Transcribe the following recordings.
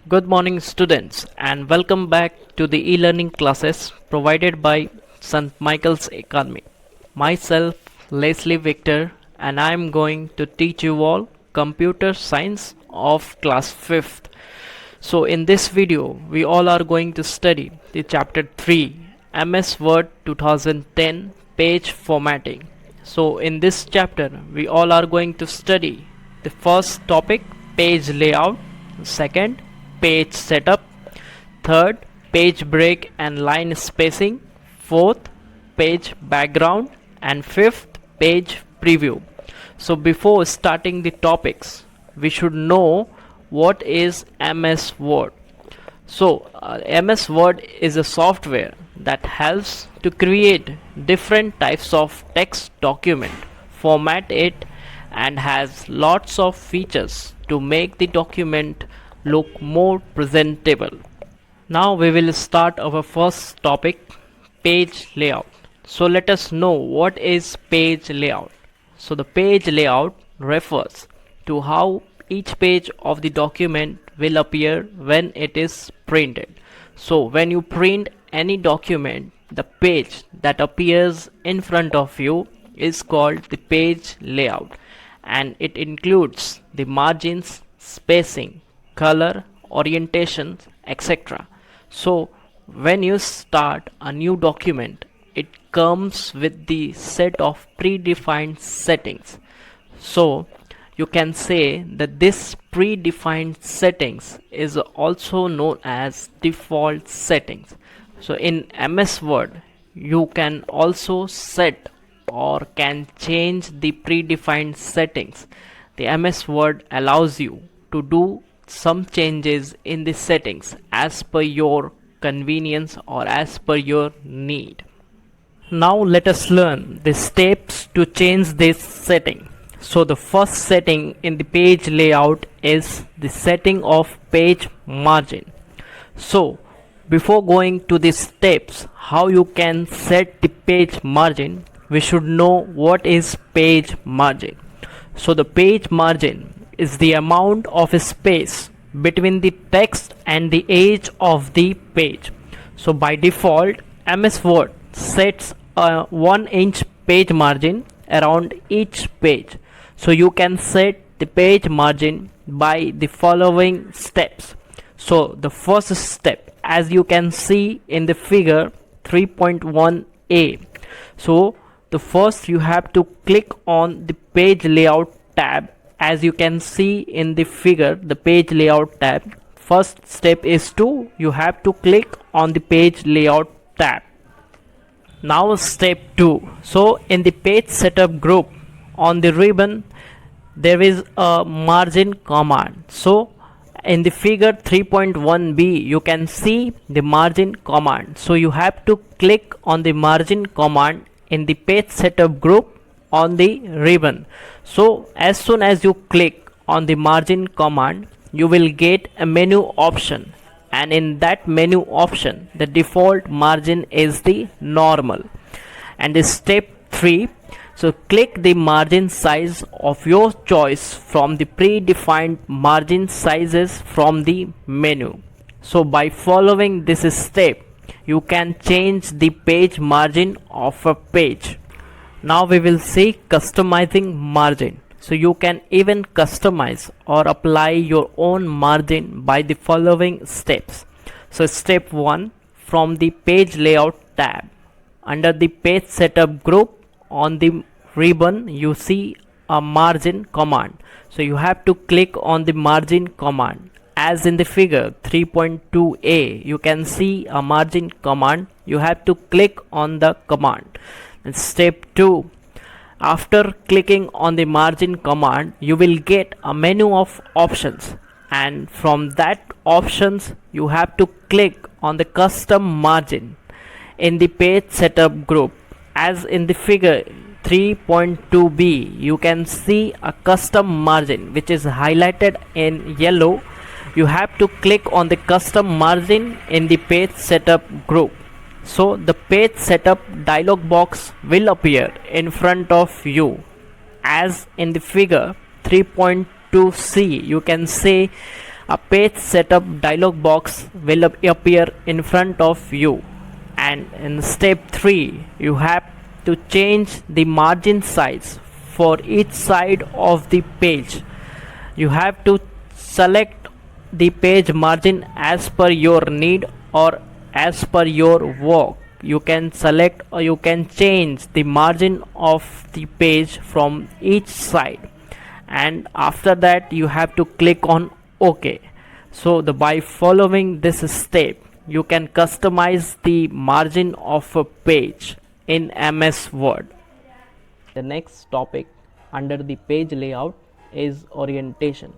Good morning, students, and welcome back to the e-learning classes provided by St. Michael's Academy. Myself, Leslie Victor, and I am going to teach you all computer science of class 5th. So, in this video, we all are going to study the chapter 3 MS Word 2010 page formatting. So, in this chapter, we all are going to study the first topic, page layout, second, page setup, third, page break and line spacing, fourth, page background, and fifth, page preview. So before starting the topics, we should know what is MS Word. So MS Word is a software that helps to create different types of text document, format it, and has lots of features to make the document look more presentable. Now we will start our first topic, page layout. So let us know what is page layout. So the page layout refers to how each page of the document will appear when it is printed. So when you print any document, the page that appears in front of you is called the page layout, and it includes the margins, spacing, color, orientation, etc. So when you start a new document, it comes with the set of predefined settings. So you can say that this predefined settings is also known as default settings. So in MS Word, you can also set or can change the predefined settings. The MS Word allows you to do some changes in the settings as per your convenience or as per your need. Now let us learn the steps to change this setting. So the first setting in the page layout is the setting of page margin. So before going to the steps how you can set the page margin, we should know what is page margin. So the page margin is the amount of space between the text and the edge of the page. So by default, MS Word sets a 1-inch page margin around each page. So you can set the page margin by the following steps. So the first step, as you can see in the figure 3.1a. So the first you have to click on the page layout tab. As you can see in the figure, the page layout tab, first step is you have to click on the page layout tab. Now step 2. So in the page setup group on the ribbon there is a margin command. So in the figure 3.1b you can see the margin command. So you have to click on the margin command in the page setup group on the ribbon. So as soon as you click on the margin command, you will get a menu option, and in that menu option the default margin is the normal. And the step 3, so click the margin size of your choice from the predefined margin sizes from the menu. So by following this step you can change the page margin of a page. Now we will see customizing margin. So you can even customize or apply your own margin by the following steps. So step 1, from the page layout tab, under the page setup group on the ribbon you see a margin command. So you have to click on the margin command. As in the figure 3.2a you can see a margin command. You have to click on the command. And step 2, after clicking on the margin command you will get a menu of options, and from that options you have to click on the custom margin in the page setup group. As in the figure 3.2b you can see a custom margin which is highlighted in yellow. You have to click on the custom margin in the page setup group. So the page setup dialog box will appear in front of you. As in the figure 3.2c you can say A page setup dialog box will appear in front of you, and in step 3 you have to change the margin size for each side of the page. You have to select the page margin as per your need or as per your work. You can select or you can change the margin of the page from each side, and after that you have to click on OK. So by following this step you can customize the margin of a page in MS Word. The next topic under the page layout is orientation.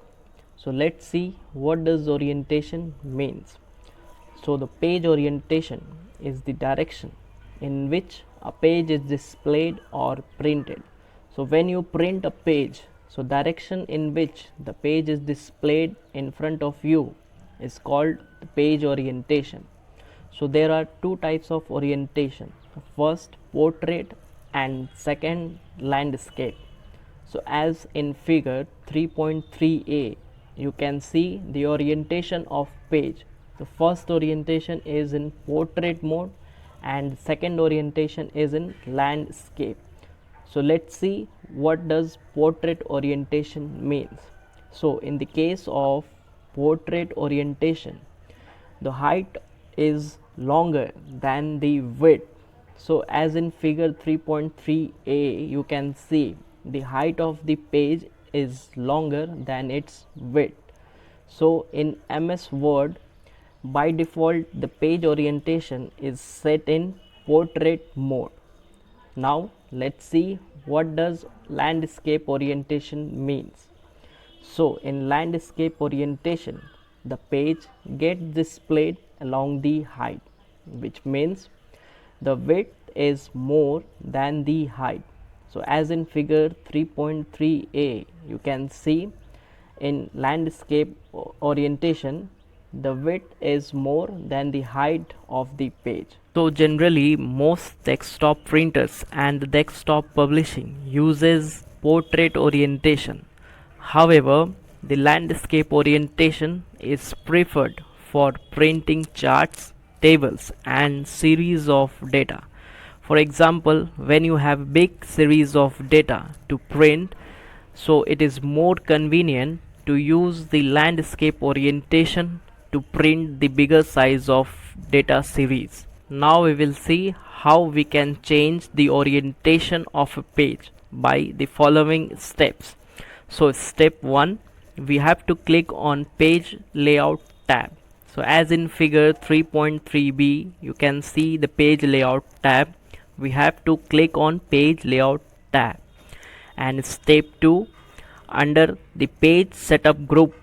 So let's see what does orientation means. So the page orientation is the direction in which a page is displayed or printed. So when you print a page, so direction in which the page is displayed in front of you is called the page orientation. So there are two types of orientation. First, portrait, and second, landscape. So as in figure 3.3a, you can see the orientation of page. The first orientation is in portrait mode and second orientation is in landscape. So let's see what does portrait orientation means. So in the case of portrait orientation, the height is longer than the width. So as in figure 3.3a, you can see the height of the page is longer than its width. So in MS Word, by default the page orientation is set in portrait mode. Now let's see what does landscape orientation means. So in landscape orientation, the page gets displayed along the height, which means the width is more than the height. So as in figure 3.3a, you can see in landscape orientation the width is more than the height of the page. So generally most desktop printers and desktop publishing uses portrait orientation. However, the landscape orientation is preferred for printing charts, tables and series of data. For example, when you have big series of data to print, so it is more convenient to use the landscape orientation to print the bigger size of data series. Now we will see how we can change the orientation of a page by the following steps. So step 1, we have to click on page layout tab. So as in figure 3.3b, you can see the page layout tab. We have to click on page layout tab, and step 2, under the page setup group,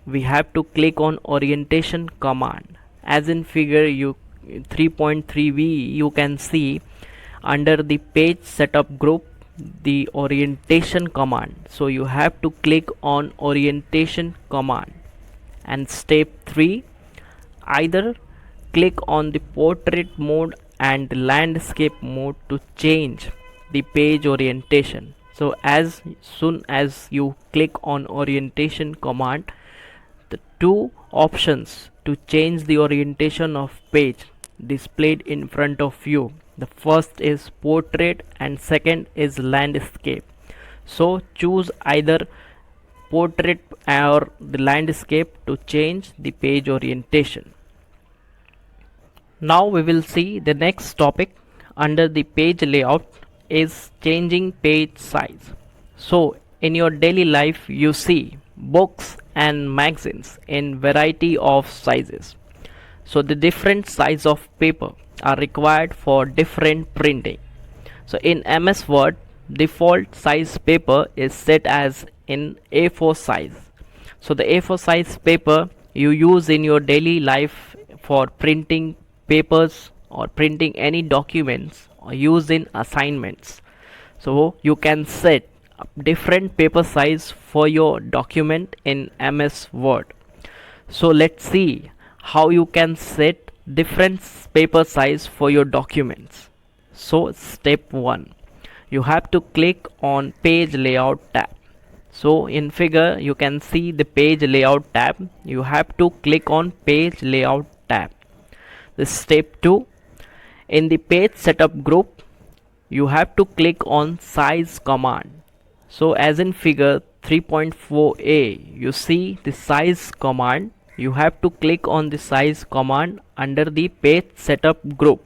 we have to click on orientation command. As in figure 3.3b, you can see under the page setup group the orientation command. So you have to click on orientation command. And step 3, either click on the portrait mode and landscape mode to change the page orientation. So as soon as you click on orientation command, the two options to change the orientation of page displayed in front of you. The first is portrait and second is landscape. So choose either portrait or the landscape to change the page orientation. Now we will see the next topic under the page layout is changing page size. So in your daily life you see books and magazines in variety of sizes. So the different size of paper are required for different printing. So in MS Word, default size paper is set as in A4 size. So the A4 size paper you use in your daily life for printing papers or printing any documents or use in assignments. So you can set different paper size for your document in MS Word. So let's see how you can set different paper size for your documents. So step 1, you have to click on page layout tab. So in figure you can see the page layout tab. You have to click on page layout tab. This step 2. In the page setup group, you have to click on size command. So as in figure 3.4a, you see the size command. You have to click on the size command under the page setup group.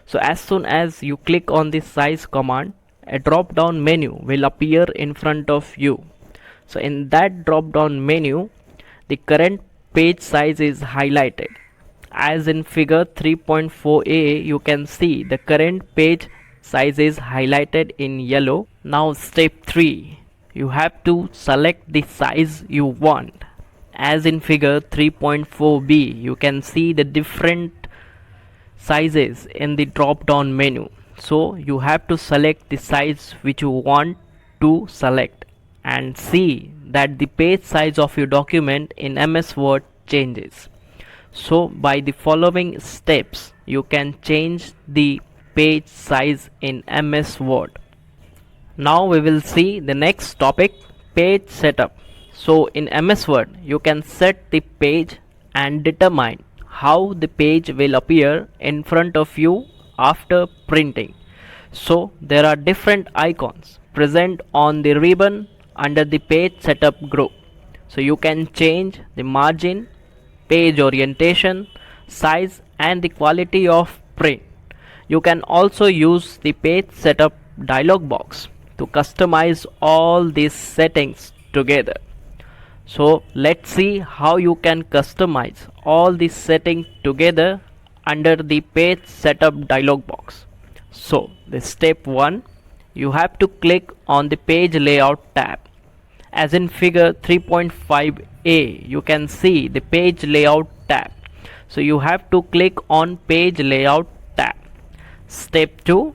So as soon as you click on the size command, a drop down menu will appear in front of you. So in that drop down menu, the current page size is highlighted. As in figure 3.4a, you can see the current page size is highlighted in yellow. Now step 3, you have to select the size you want. As in figure 3.4b, you can see the different sizes in the drop down menu. So you have to select the size which you want to select and see that the page size of your document in MS Word changes. So by the following steps you can change the page size in MS Word. Now we will see the next topic, page setup. So in MS Word you can set the page and determine how the page will appear in front of you after printing. So there are different icons present on the ribbon under the page setup group. So you can change the margin, page orientation, size and the quality of print. You can also use the page setup dialog box to customize all these settings together. So let's see how you can customize all these settings together under the page setup dialog box. So the step 1, you have to click on the page layout tab. As in figure 3.5a, you can see the page layout tab. So you have to click on page layout tab. Step 2,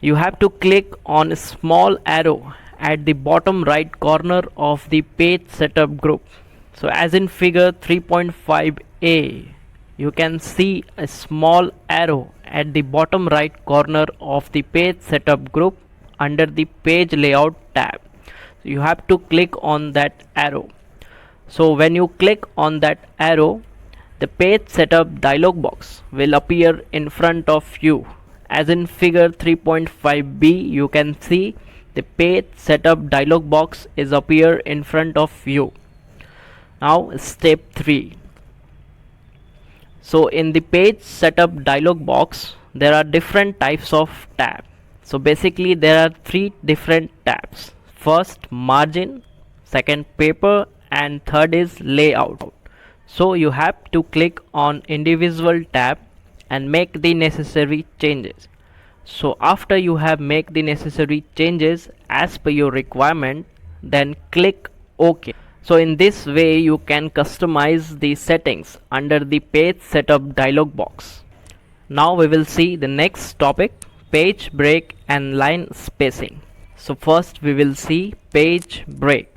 you have to click on a small arrow at the bottom right corner of the page setup group. So as in figure 3.5a, you can see a small arrow at the bottom right corner of the page setup group under the page layout tab. So you have to click on that arrow. So when you click on that arrow, the page setup dialog box will appear in front of you. As in figure 3.5b, you can see the page setup dialog box is appear in front of you. Now step 3. So in the page setup dialog box there are different types of tabs. So basically there are 3 different tabs. First margin, second paper and third is layout. So you have to click on individual tab and make the necessary changes. So after you have made the necessary changes as per your requirement, then click OK. So in this way you can customize the settings under the page setup dialog box. Now we will see the next topic, page break and line spacing. So first we will see page break.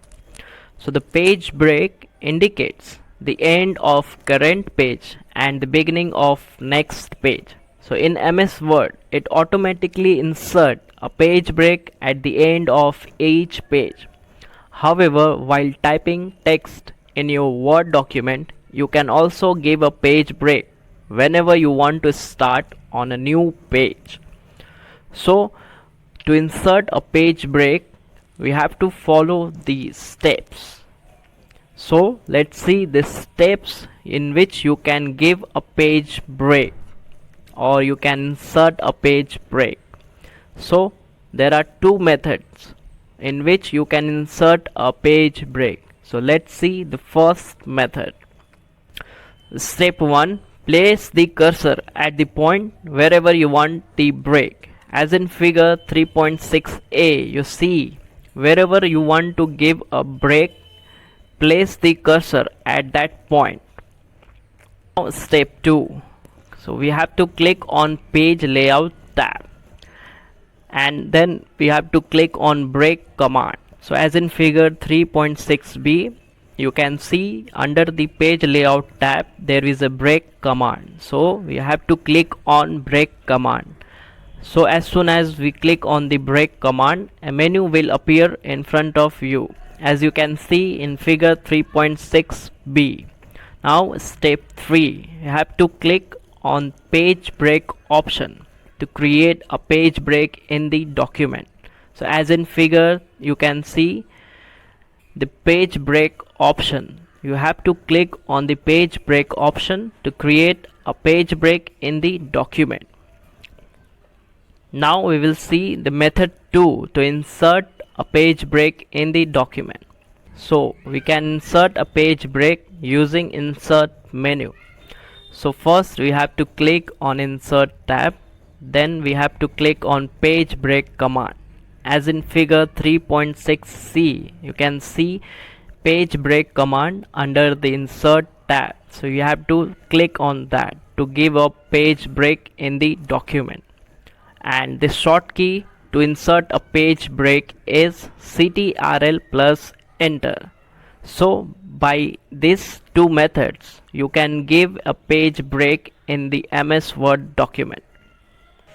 So the page break indicates the end of current page and the beginning of next page. So in MS Word, it automatically insert a page break at the end of each page. However, while typing text in your Word document, you can also give a page break whenever you want to start on a new page. So to insert a page break, we have to follow these steps. So let's see the steps in which you can give a page break or you can insert a page break. So there are 2 methods in which you can insert a page break. So let's see the first method. Step 1, place the cursor at the point wherever you want the break. As in figure 3.6a, you see wherever you want to give a break, place the cursor at that point. Now step 2. So we have to click on page layout tab and then we have to click on break command. So as in figure 3.6b, you can see under the page layout tab there is a break command. So we have to click on break command. So as soon as we click on the break command, a menu will appear in front of you, as you can see in figure 3.6b. Now step 3, you have to click on page break option to create a page break in the document. So as in figure you can see the page break option. You have to click on the page break option to create a page break in the document. Now we will see the method 2 to insert a page break in the document. So we can insert a page break using insert menu. So first we have to click on insert tab, then we have to click on page break command. As in figure 3.6c, you can see page break command under the insert tab. So you have to click on that to give a page break in the document. And the shortcut to insert a page break is CTRL plus enter. So by these two methods you can give a page break in the MS Word document.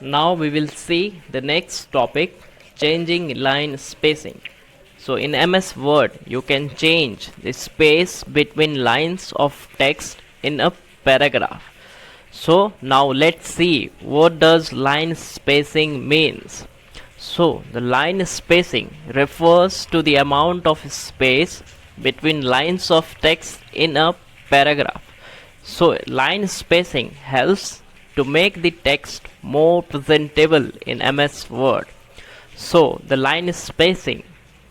Now we will see the next topic, changing line spacing. So in MS Word you can change the space between lines of text in a paragraph. So now let's see what does line spacing means. So the line spacing refers to the amount of space between lines of text in a paragraph. So line spacing helps to make the text more presentable in MS Word. So the line spacing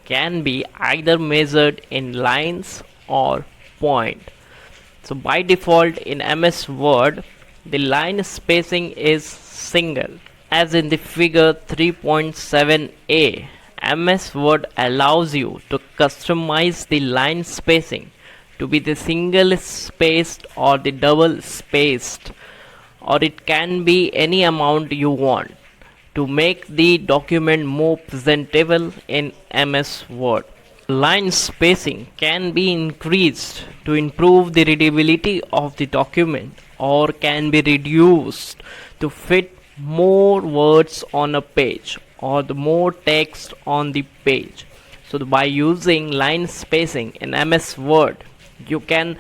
can be either measured in lines or point. So by default in MS Word the line spacing is single. As in the figure 3.7a, MS Word allows you to customize the line spacing to be the single spaced or the double spaced, or it can be any amount you want to make the document more presentable in MS Word. Line spacing can be increased to improve the readability of the document, or can be reduced to fit more words on a page or the more text on the page. So by using line spacing in MS Word you can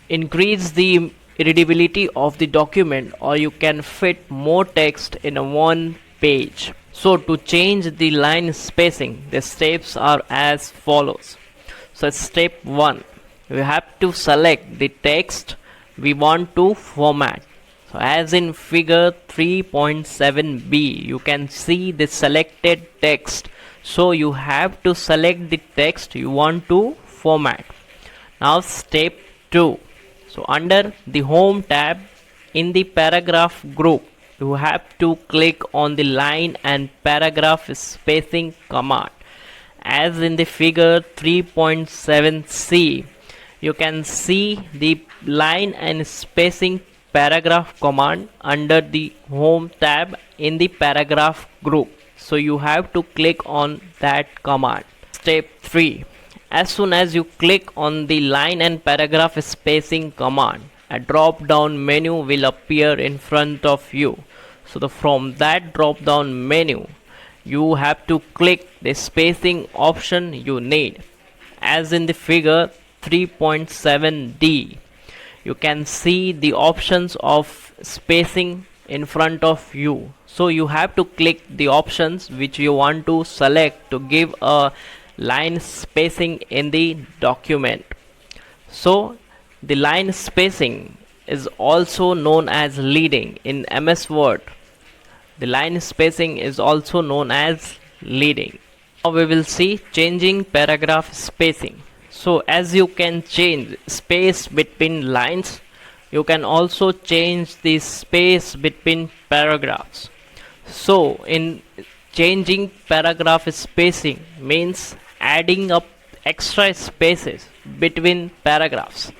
increase the readability of the document, or you can fit more text in a one page. So to change the line spacing, the steps are as follows. So step 1, we have to select the text we want to format. So as in figure 3.7b, you can see the selected text. So you have to select the text you want to format. Now step 2. So under the home tab in the paragraph group, you have to click on the line and paragraph spacing command. As in the figure 3.7c, you can see the line and spacing paragraph command under the home tab in the paragraph group. So you have to click on that command. Step 3. As soon as you click on the line and paragraph spacing command, a drop down menu will appear in front of you. So from that drop down menu you have to click the spacing option you need. As in the figure 3.7d, you can see the options of spacing in front of you. So you have to click the options which you want to select to give a line spacing in the document. So the line spacing is also known as leading in MS Word. The line spacing is also known as leading. Now we will see changing paragraph spacing. So as you can change space between lines, you can also change the space between paragraphs. So in changing paragraph spacing means adding up extra spaces between paragraphs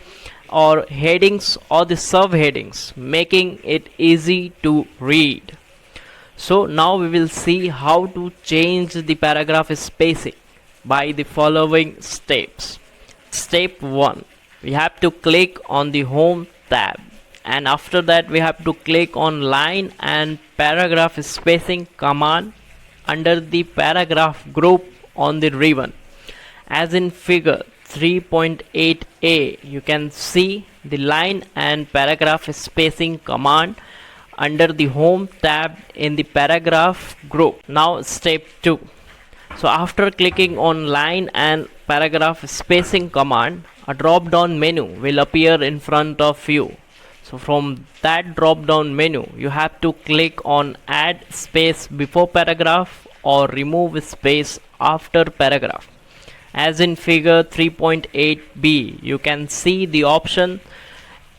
or headings or the subheadings, making it easy to read. So now we will see how to change the paragraph spacing by the following steps. Step 1, we have to click on the home tab and after that we have to click on line and paragraph spacing command under the paragraph group on the ribbon. As in figure 3.8a, you can see the line and paragraph spacing command under the home tab in the paragraph group. Now step 2. So after clicking on line and paragraph spacing command, a drop down menu will appear in front of you. So from that drop down menu, you have to click on add space before paragraph or remove space after paragraph. As in figure 3.8b, you can see the option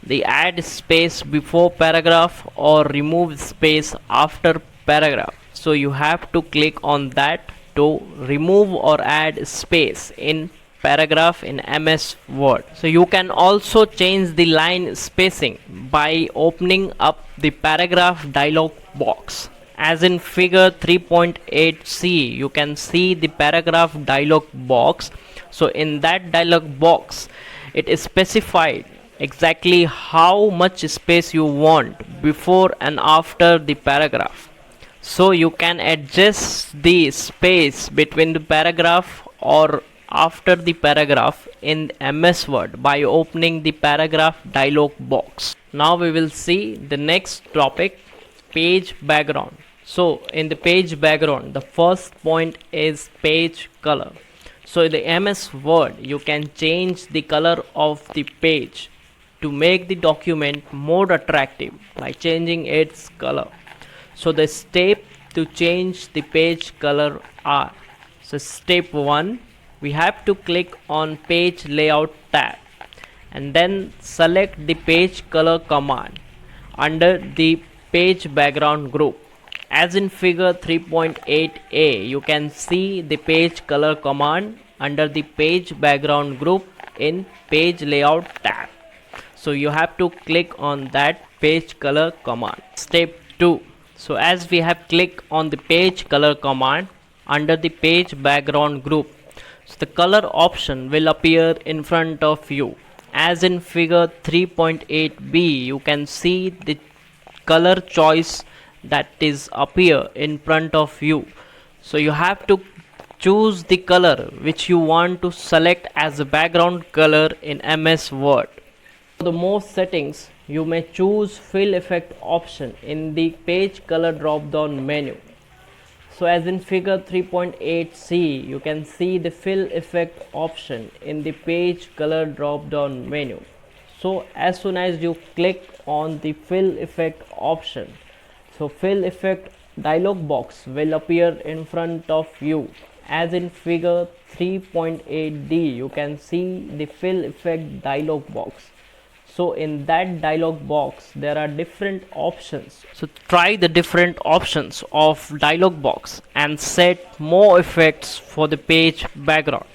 the add space before paragraph or remove space after paragraph. So you have to click on that to remove or add space in paragraph in MS Word. So you can also change the line spacing by opening up the paragraph dialog box. As in figure 3.8c, you can see the paragraph dialog box. So in that dialog box, it is specified exactly how much space you want before and after the paragraph. So you can adjust the space between the paragraph or after the paragraph in MS Word by opening the paragraph dialog box. Now we will see the next topic, page background. So in the page background, the first point is page color. So in the MS Word, you can change the color of the page to make the document more attractive by changing its color. So the step to change the page color are, so step 1, we have to click on page layout tab and then select the page color command under the page background group. As in figure 3.8a, you can see the page color command under the page background group in page layout tab. So you have to click on that page color command. Step 2. So as we have clicked on the page color command under the page background group, so the color option will appear in front of you. As in figure 3.8b, you can see the color choice that is appear in front of you. So you have to choose the color which you want to select as a background color in MS Word. For the more settings, you may choose fill effect option in the page color drop down menu. So as in figure 3.8c, you can see the fill effect option in the page color drop down menu. So as soon as you click on the fill effect option, so fill effect dialog box will appear in front of you. As in figure 3.8d, you can see the fill effect dialog box. So in that dialog box, there are different options. So try the different options of dialog box and set more effects for the page background.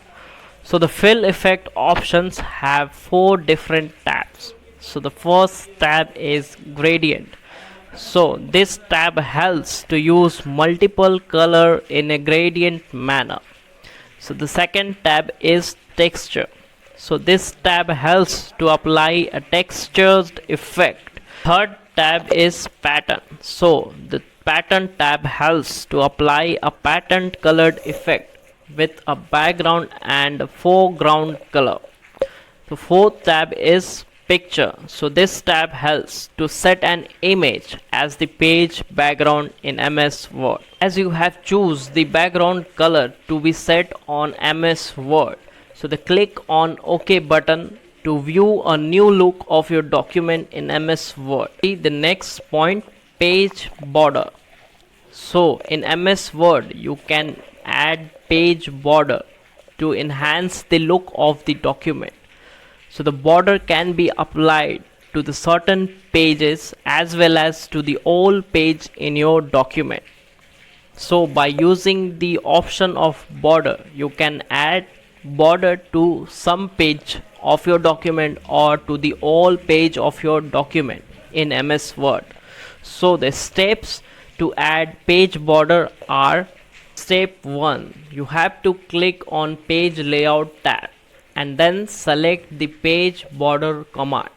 So the fill effect options have 4 different tabs. So the first tab is gradient. So this tab helps to use multiple color in a gradient manner. So the second tab is texture. So this tab helps to apply a textured effect. Third tab is pattern. So the pattern tab helps to apply a pattern colored effect with a background and a foreground color. The fourth tab is picture. So this tab helps to set an image as the page background in MS Word. As you have choose the background color to be set on MS Word, so the click on OK button to view a new look of your document in MS Word. See the next point, page border. So in MS Word, you can add page border to enhance the look of the document. So the border can be applied to the certain pages as well as to the whole page in your document. So by using the option of border, you can add border to some page of your document or to the whole page of your document in MS Word. So the steps to add page border are: step 1, you have to click on page layout tab and then select the page border command.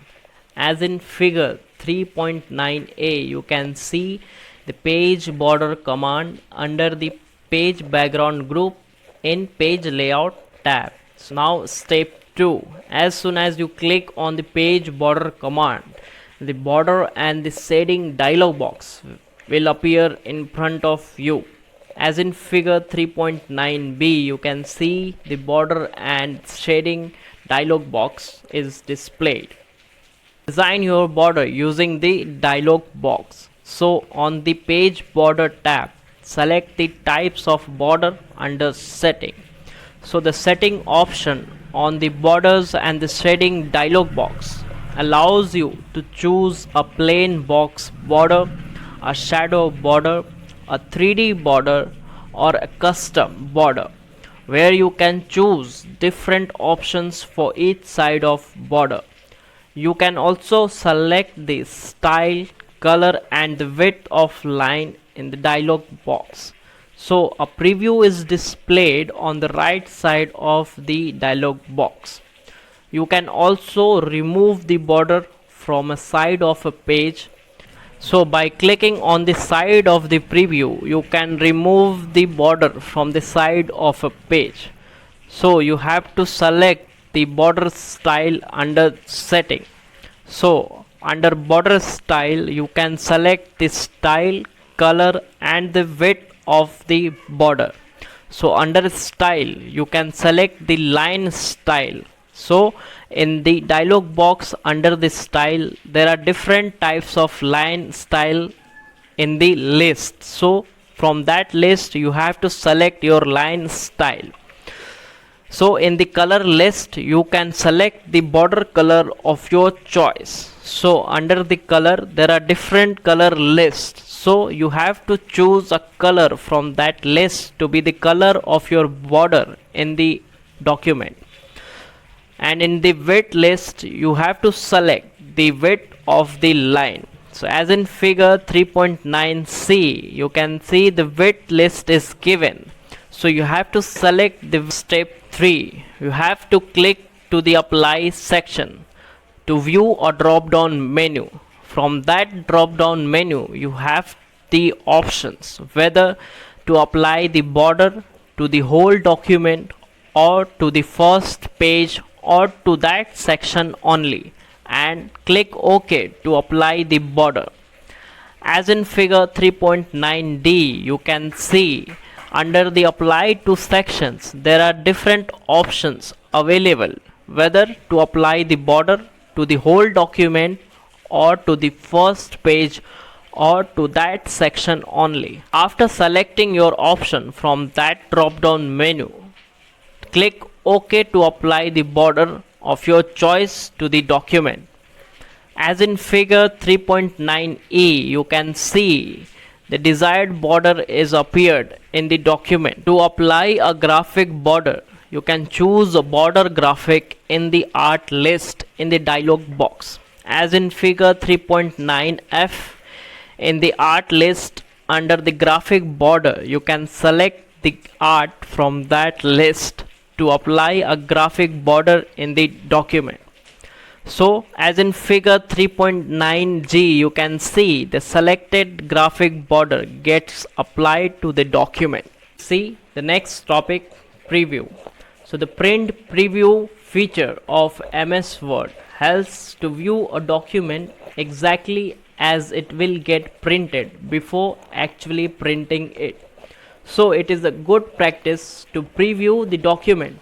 As in figure 3.9a, you can see the page border command under the page background group in page layout tab. So now step 2, as soon as you click on the page border command, the border and the shading dialog box will appear in front of you. As in figure 3.9b, you can see the border and shading dialog box is displayed. Design your border using the dialog box. So on the page border tab, select the types of border under setting. So the setting option on the borders and the shading dialog box allows you to choose a plain box border, a shadow border, a 3D border, or a custom border, where you can choose different options for each side of border. You can also select the style, color and the width of line in the dialog box. So a preview is displayed on the right side of the dialog box. You can also remove the border from a side of a page. So by clicking on the side of the preview, you can remove the border from the side of a page. So you have to select the border style under setting. So under border style, you can select the style, color and the width of the border. So under style, you can select the line style. So in the dialog box under the style, there are different types of line style in the list. So from that list, you have to select your line style. So in the color list, you can select the border color of your choice. So under the color, there are different color lists. So you have to choose a color from that list to be the color of your border in the document. And in the width list, you have to select the width of the line. So as in figure 3.9c, you can see the width list is given. So you have to select the step 3. You have to click to the apply section to view a drop down menu. From that drop down menu, you have the options whether to apply the border to the whole document or to the first page or to that section only, and click OK to apply the border. As in figure 3.9d, you can see under the apply to sections, there are different options available whether to apply the border to the whole document or to the first page or to that section only. After selecting your option from that drop down menu, click OK to apply the border of your choice to the document. As in figure 3.9e, you can see the desired border is appeared in the document. To apply a graphic border, you can choose a border graphic in the art list in the dialog box. As in figure 3.9f, in the art list under the graphic border, you can select the art from that list to apply a graphic border in the document. So as in figure 3.9g, you can see the selected graphic border gets applied to the document. See the next topic, preview. So the print preview feature of MS Word helps to view a document exactly as it will get printed before actually printing it. So it is a good practice to preview the document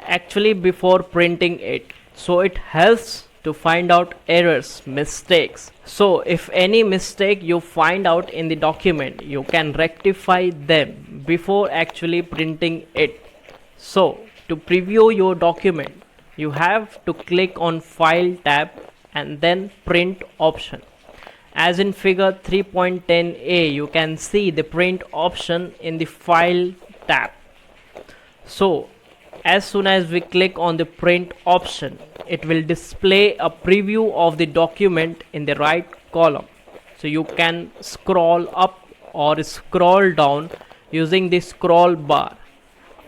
actually before printing it. So it helps to find out errors, mistakes. So if any mistake you find out in the document, you can rectify them before actually printing it. So to preview your document, you have to click on File tab and then Print option. As in figure 3.10a, you can see the print option in the File tab. So as soon as we click on the print option, it will display a preview of the document in the right column. So you can scroll up or scroll down using the scroll bar.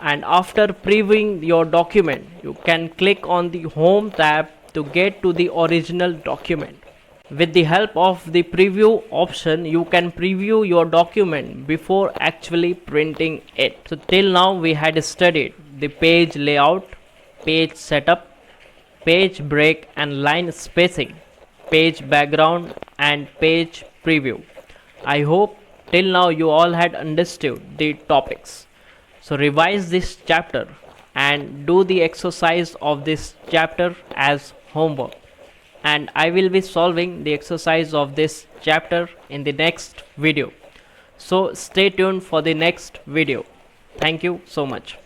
And after previewing your document, you can click on the Home tab to get to the original document. With the help of the preview option, you can preview your document before actually printing it. So till now we had studied the page layout, page setup, page break and line spacing, page background and page preview. I hope till now you all had understood the topics. So revise this chapter and do the exercise of this chapter as homework. And I will be solving the exercise of this chapter in the next video. So stay tuned for the next video. Thank you so much.